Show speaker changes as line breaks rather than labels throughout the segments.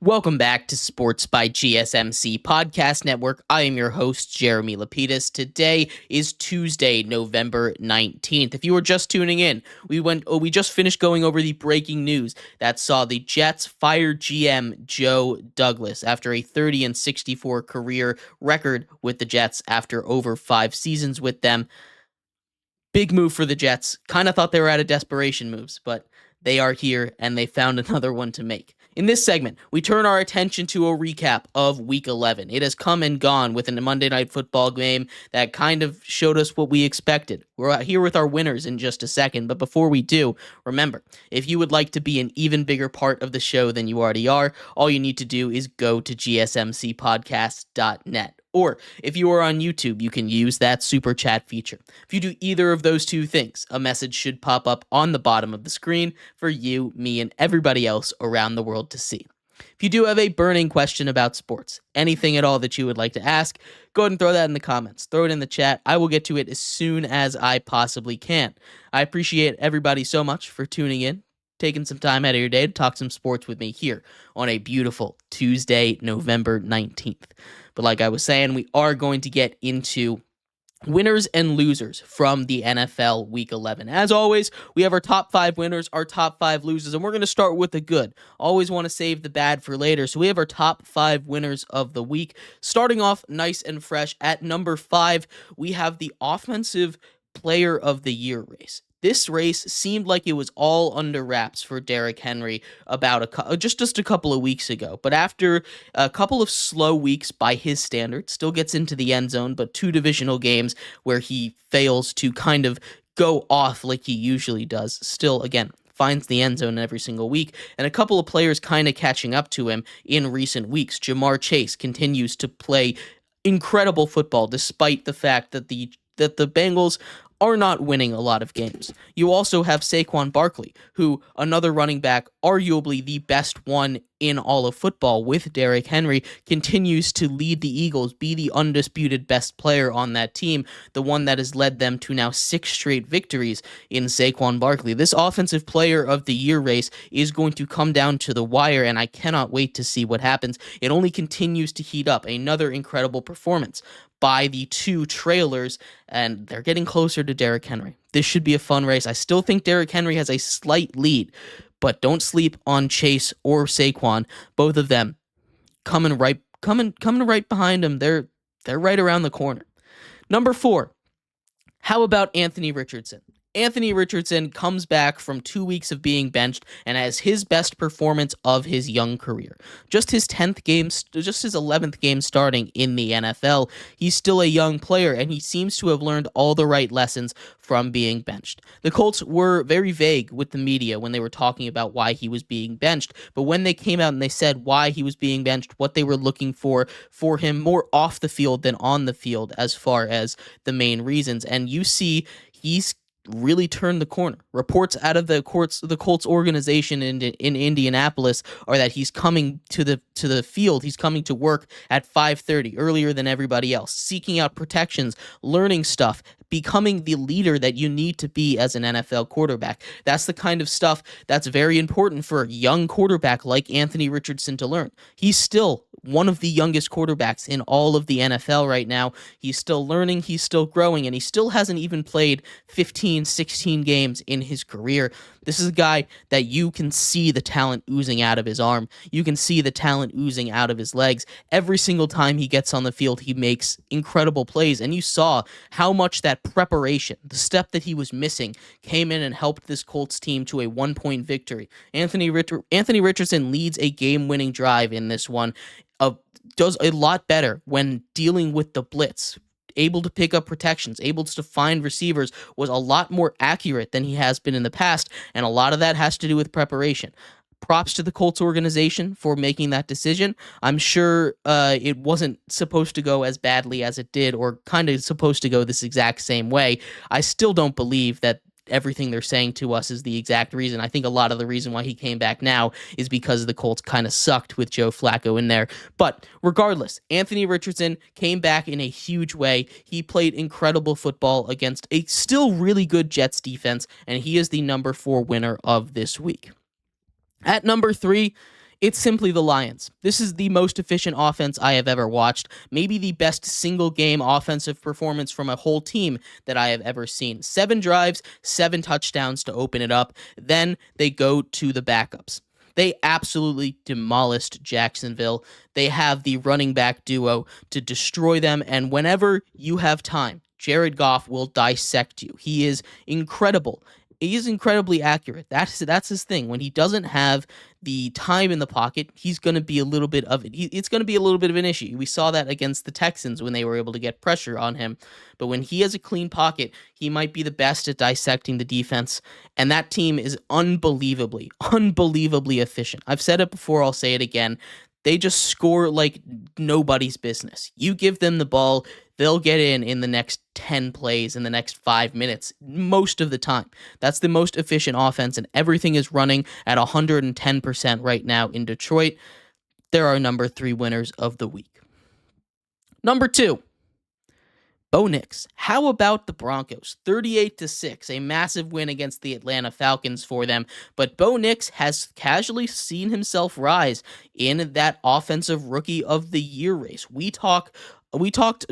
Welcome back to Sports by GSMC Podcast Network. I am your host, Jeremy Lapidus. Today is Tuesday, November 19th. If you were just tuning in, we just finished going over the breaking news that saw the Jets fire GM Joe Douglas after a 30-64 career record with the Jets after over 5 seasons with them. Big move for the Jets. Kind of thought they were out of desperation moves, but they are here and they found another one to make. In this segment, we turn our attention to a recap of Week 11. It has come and gone with a Monday Night Football game that kind of showed us what we expected. We're out here with our winners in just a second, but before we do, remember, if you would like to be an even bigger part of the show than you already are, all you need to do is go to gsmcpodcast.net. Or if you are on YouTube, you can use that super chat feature. If you do either of those two things, a message should pop up on the bottom of the screen for you, me, and everybody else around the world to see. If you do have a burning question about sports, anything at all that you would like to ask, go ahead and throw that in the comments. Throw it in the chat. I will get to it as soon as I possibly can. I appreciate everybody so much for tuning in, taking some time out of your day to talk some sports with me here on a beautiful Tuesday, November 19th. But like I was saying, we are going to get into winners and losers from the NFL Week 11. As always, we have our top 5 winners, our top 5 losers, and we're going to start with the good. Always want to save the bad for later. So we have our top 5 winners of the week. Starting off nice and fresh at number 5, we have the Offensive Player of the Year race. This race seemed like it was all under wraps for Derrick Henry about just a couple of weeks ago. But after a couple of slow weeks by his standards, still gets into the end zone, but 2 divisional games where he fails to kind of go off like he usually does. Still, again, finds the end zone every single week, and a couple of players kind of catching up to him in recent weeks. Jamar Chase continues to play incredible football despite the fact that the Bengals are not winning a lot of games. You also have Saquon Barkley, who, another running back, arguably the best one in all of football with Derrick Henry, continues to lead the Eagles, be the undisputed best player on that team, the one that has led them to now 6 straight victories in Saquon Barkley. This Offensive Player of the Year race is going to come down to the wire, and I cannot wait to see what happens. It only continues to heat up. Another incredible performance by the 2 trailers, and they're getting closer to Derrick Henry. This should be a fun race. I still think Derrick Henry has a slight lead, but don't sleep on Chase or Saquon. Both of them coming right behind him. They're right around the corner. Number 4. How about Anthony Richardson? Anthony Richardson comes back from 2 weeks of being benched and has his best performance of his young career. Just his 11th game starting in the NFL. He's still a young player, and he seems to have learned all the right lessons from being benched. The Colts were very vague with the media when they were talking about why he was being benched, but when they came out and they said why he was being benched, what they were looking for him more off the field than on the field as far as the main reasons, and you see he's really turned the corner. Reports out of the Colts organization in Indianapolis are that he's coming to the field. He's coming to work at 5:30 earlier than everybody else, seeking out protections, learning stuff, becoming the leader that you need to be as an NFL quarterback. That's the kind of stuff that's very important for a young quarterback like Anthony Richardson to learn. He's still one of the youngest quarterbacks in all of the NFL right now. He's still learning, he's still growing, and he still hasn't even played 15, 16 games in his career. This is a guy that you can see the talent oozing out of his arm. You can see the talent oozing out of his legs. Every single time he gets on the field, he makes incredible plays, and you saw how much that preparation, the step that he was missing, came in and helped this Colts team to a 1-point victory. Anthony Richardson leads a game-winning drive in this one. Does a lot better when dealing with the blitz, able to pick up protections, able to find receivers, was a lot more accurate than he has been in the past, and a lot of that has to do with preparation. Props to the Colts organization for making that decision. I'm sure it wasn't supposed to go as badly as it did, or kind of supposed to go this exact same way. I still don't believe that everything they're saying to us is the exact reason. I think a lot of the reason why he came back now is because the Colts kind of sucked with Joe Flacco in there. But regardless, Anthony Richardson came back in a huge way. He played incredible football against a still really good Jets defense, and he is the number 4 winner of this week. At number 3, It's simply the Lions. This is the most efficient offense I have ever watched, maybe the best single-game offensive performance from a whole team that I have ever seen. 7 drives, 7 touchdowns to open it up, then they go to the backups. They absolutely demolished Jacksonville. They have the running back duo to destroy them, and whenever you have time, Jared Goff will dissect you. He is incredible. He is incredibly accurate. That's his thing. When he doesn't have the time in the pocket, he's going to be a little bit of it. It's going to be a little bit of an issue. We saw that against the Texans when they were able to get pressure on him. But when he has a clean pocket, he might be the best at dissecting the defense. And that team is unbelievably efficient. I've said it before. I'll say it again. They just score like nobody's business. You give them the ball, they'll get in the next 10 plays, in the next 5 minutes, most of the time. That's the most efficient offense, and everything is running at 110% right now in Detroit. They're our number 3 winners of the week. Number 2. Bo Nix. How about the Broncos? 38-6, a massive win against the Atlanta Falcons for them. But Bo Nix has casually seen himself rise in that offensive rookie of the year race. We talked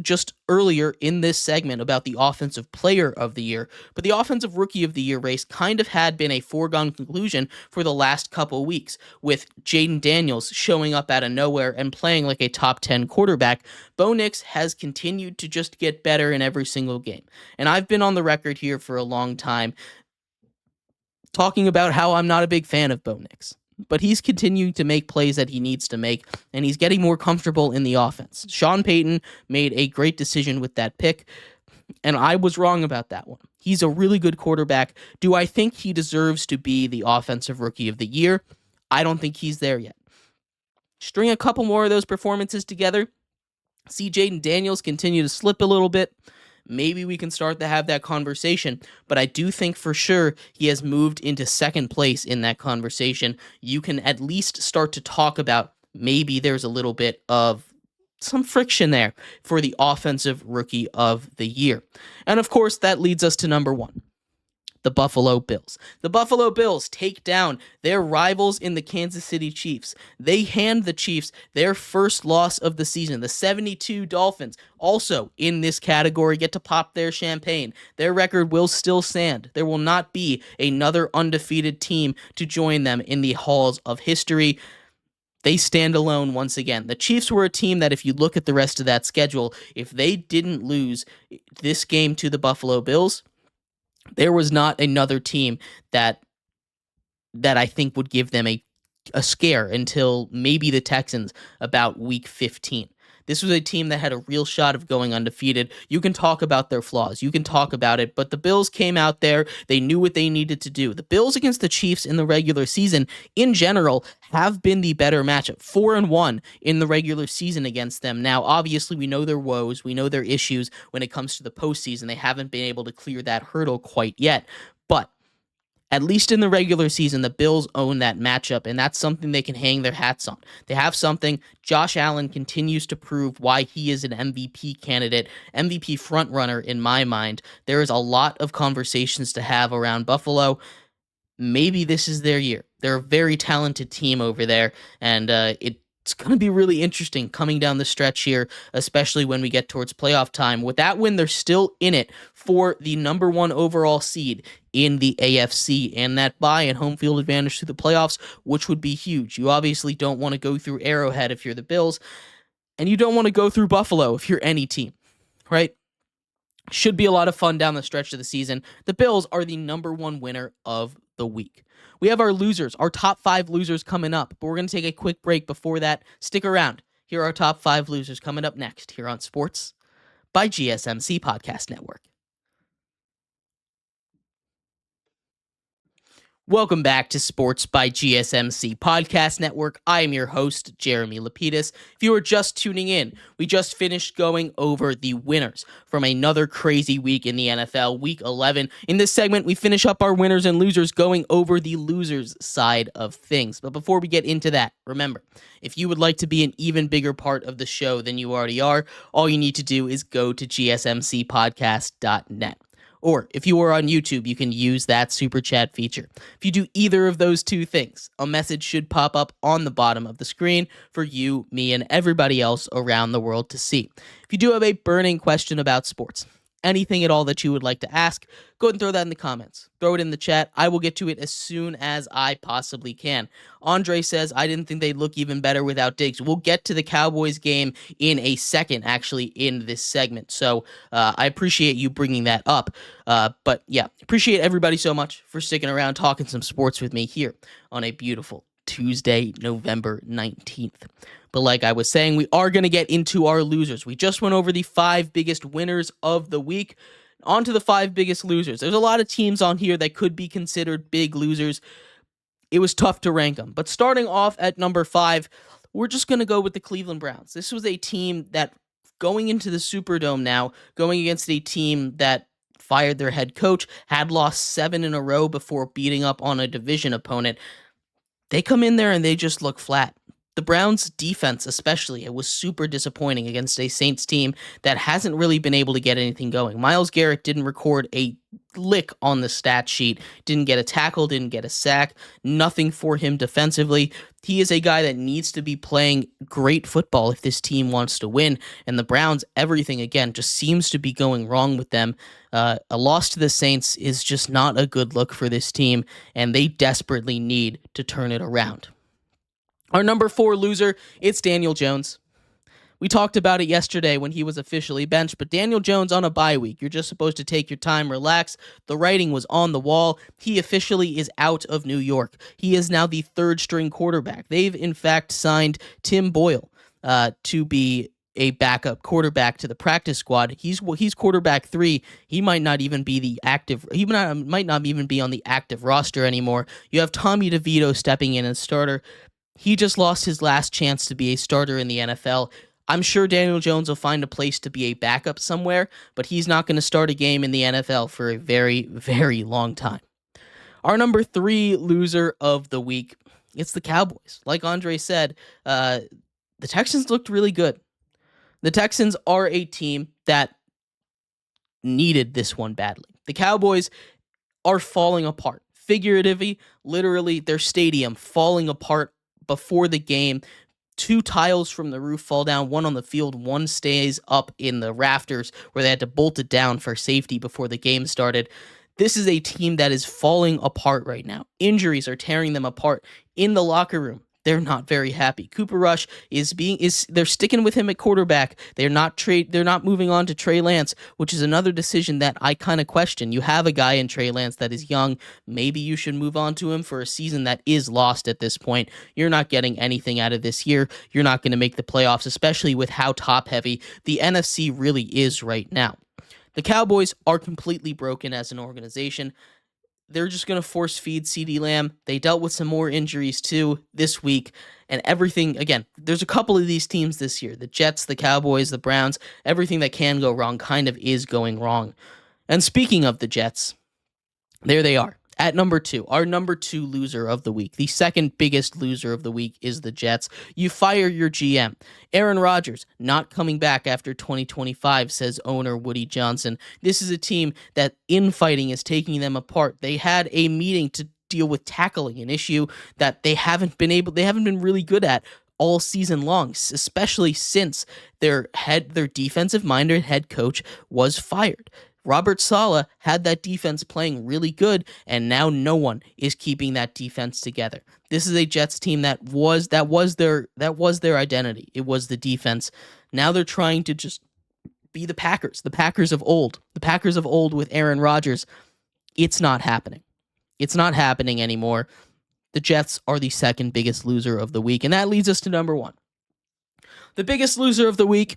just earlier in this segment about the offensive player of the year, but the offensive rookie of the year race kind of had been a foregone conclusion for the last couple weeks, with Jaden Daniels showing up out of nowhere and playing like a top 10 quarterback. Bo Nix has continued to just get better in every single game. And I've been on the record here for a long time talking about how I'm not a big fan of Bo Nix. But he's continuing to make plays that he needs to make, and he's getting more comfortable in the offense. Sean Payton made a great decision with that pick, and I was wrong about that one. He's a really good quarterback. Do I think he deserves to be the offensive rookie of the year? I don't think he's there yet. String a couple more of those performances together, see Jaden Daniels continue to slip a little bit, maybe we can start to have that conversation, but I do think for sure he has moved into second place in that conversation. You can at least start to talk about maybe there's a little bit of some friction there for the offensive rookie of the year. And of course, that leads us to number 1. The Buffalo Bills. The Buffalo Bills take down their rivals in the Kansas City Chiefs. They hand the Chiefs their first loss of the season. The 72 Dolphins, also in this category, get to pop their champagne. Their record will still stand. There will not be another undefeated team to join them in the halls of history. They stand alone once again. The Chiefs were a team that, if you look at the rest of that schedule, if they didn't lose this game to the Buffalo Bills, there was not another team that I think would give them a scare until maybe the Texans about week 15. This was a team that had a real shot of going undefeated. You can talk about their flaws. You can talk about it, but the Bills came out there. They knew what they needed to do. The Bills against the Chiefs in the regular season, in general, have been the better matchup. 4-1 in the regular season against them. Now, obviously, we know their woes. We know their issues when it comes to the postseason. They haven't been able to clear that hurdle quite yet, but at least in the regular season, the Bills own that matchup, and that's something they can hang their hats on. They have something. Josh Allen continues to prove why he is an MVP candidate, MVP frontrunner in my mind. There is a lot of conversations to have around Buffalo. Maybe this is their year. They're a very talented team over there, and it's going to be really interesting coming down the stretch here, especially when we get towards playoff time. With that win, they're still in it for the number 1 overall seed in the AFC, and that bye and home field advantage to the playoffs, which would be huge. You obviously don't want to go through Arrowhead if you're the Bills, and you don't want to go through Buffalo if you're any team, right? Should be a lot of fun down the stretch of the season. The Bills are the number 1 winner of the week. We have our losers, our top 5 losers coming up, but we're going to take a quick break before that. Stick around. Here are our top 5 losers coming up next here on Sports by GSMC Podcast Network. Welcome back to Sports by GSMC Podcast Network. I am your host, Jeremy Lapidus. If you are just tuning in, we just finished going over the winners from another crazy week in the NFL, Week 11. In this segment, we finish up our winners and losers going over the losers side of things. But before we get into that, remember, if you would like to be an even bigger part of the show than you already are, all you need to do is go to gsmcpodcast.net. Or if you are on YouTube, you can use that super chat feature. If you do either of those two things, a message should pop up on the bottom of the screen for you, me, and everybody else around the world to see. If you do have a burning question about sports, anything at all that you would like to ask, go ahead and throw that in the comments. Throw it in the chat. I will get to it as soon as I possibly can. Andre says, I didn't think they'd look even better without Diggs. We'll get to the Cowboys game in a second, actually, in this segment. So I appreciate you bringing that up. But yeah, appreciate everybody so much for sticking around, talking some sports with me here on a beautiful Tuesday, November 19th. But like I was saying, we are going to get into our losers. We just went over the 5 biggest winners of the week. On to the 5 biggest losers. There's a lot of teams on here that could be considered big losers. It was tough to rank them. But starting off at number 5, we're just going to go with the Cleveland Browns. This was a team that, going into the Superdome now, going against a team that fired their head coach, had lost 7 in a row before beating up on a division opponent. They come in there and they just look flat. The Browns' defense especially, it was super disappointing against a Saints team that hasn't really been able to get anything going. Myles Garrett didn't record a lick on the stat sheet, didn't get a tackle, didn't get a sack, nothing for him defensively. He is a guy that needs to be playing great football if this team wants to win, and the Browns, everything again just seems to be going wrong with them. A loss to the Saints is just not a good look for this team, and they desperately need to turn it around. Our number 4 loser, it's Daniel Jones. We talked about it yesterday when he was officially benched, but Daniel Jones on a bye week. You're just supposed to take your time, relax. The writing was on the wall. He officially is out of New York. He is now the 3rd-string quarterback. They've, in fact, signed Tim Boyle to be a backup quarterback to the practice squad. He's quarterback 3. He might not even be the active. He might not even be on the active roster anymore. You have Tommy DeVito stepping in as starter. He just lost his last chance to be a starter in the NFL. I'm sure Daniel Jones will find a place to be a backup somewhere, but he's not going to start a game in the NFL for a very, very long time. Our number 3 loser of the week, it's the Cowboys. Like Andre said, the Texans looked really good. The Texans are a team that needed this one badly. The Cowboys are falling apart. Figuratively, literally, their stadium falling apart before the game. 2 tiles from the roof fall down, one on the field, one stays up in the rafters where they had to bolt it down for safety before the game started. This is a team that is falling apart right now. Injuries are tearing them apart in the locker room. They're not very happy. Cooper Rush they're sticking with him at quarterback. They're not moving on to Trey Lance, which is another decision that I kind of question. You have a guy in Trey Lance that is young. Maybe you should move on to him for a season that is lost at this point. You're not getting anything out of this year. You're not going to make the playoffs, especially with how top heavy the NFC really is right now. The Cowboys are completely broken as an organization. They're just going to force feed CeeDee Lamb. They dealt with some more injuries too this week, and everything, again, there's a couple of these teams this year, the Jets, the Cowboys, the Browns, everything that can go wrong kind of is going wrong. And speaking of the Jets, there they are. At number 2, our number 2 loser of the week, the second biggest loser of the week is the Jets. You fire your GM. Aaron Rodgers not coming back after 2025, says owner Woody Johnson. This is a team that infighting is taking them apart. They had a meeting to deal with tackling, an issue that they haven't been really good at all season long, especially since their defensive-minded head coach was fired. Robert Saleh had that defense playing really good, and now no one is keeping that defense together. This is a Jets team that was their identity. It was the defense. Now they're trying to just be the Packers of old with Aaron Rodgers. It's not happening. It's not happening anymore. The Jets are the second biggest loser of the week, and that leads us to number 1. The biggest loser of the week,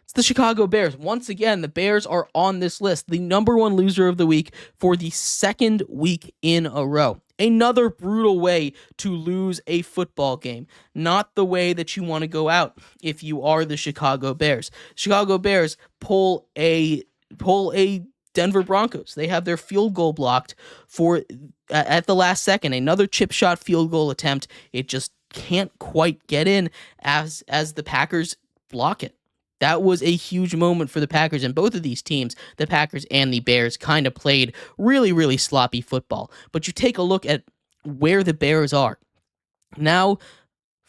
it's the Chicago Bears. Once again, the Bears are on this list. The number 1 loser of the week for the 2nd week in a row. Another brutal way to lose a football game. Not the way that you want to go out if you are the Chicago Bears. Chicago Bears pull a Denver Broncos. They have their field goal blocked at the last second. Another chip shot field goal attempt. It just can't quite get in as the Packers block it. That was a huge moment for the Packers, and both of these teams, the Packers and the Bears, kind of played really, really sloppy football. But you take a look at where the Bears are. Now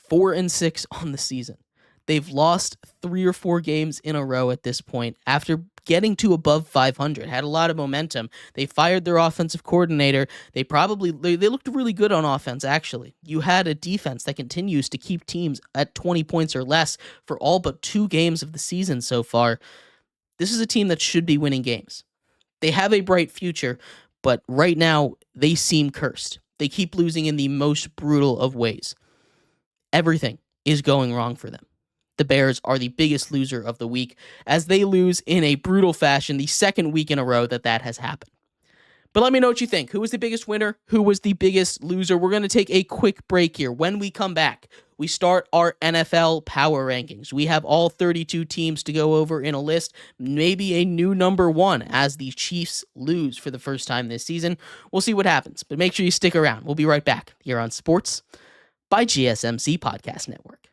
4-6 on the season. They've lost 3 or 4 games in a row at this point after getting to above 500. Had a lot of momentum. They fired their offensive coordinator. They looked really good on offense, actually. You had a defense that continues to keep teams at 20 points or less for all but 2 games of the season so far. This is a team that should be winning games. They have a bright future, but right now they seem cursed. They keep losing in the most brutal of ways. Everything is going wrong for them. The Bears are the biggest loser of the week as they lose in a brutal fashion the second week in a row that has happened. But let me know what you think. Who was the biggest winner? Who was the biggest loser? We're going to take a quick break here. When we come back, we start our NFL power rankings. We have all 32 teams to go over in a list, maybe a new number 1 as the Chiefs lose for the first time this season. We'll see what happens, but make sure you stick around. We'll be right back here on Sports by GSMC Podcast Network.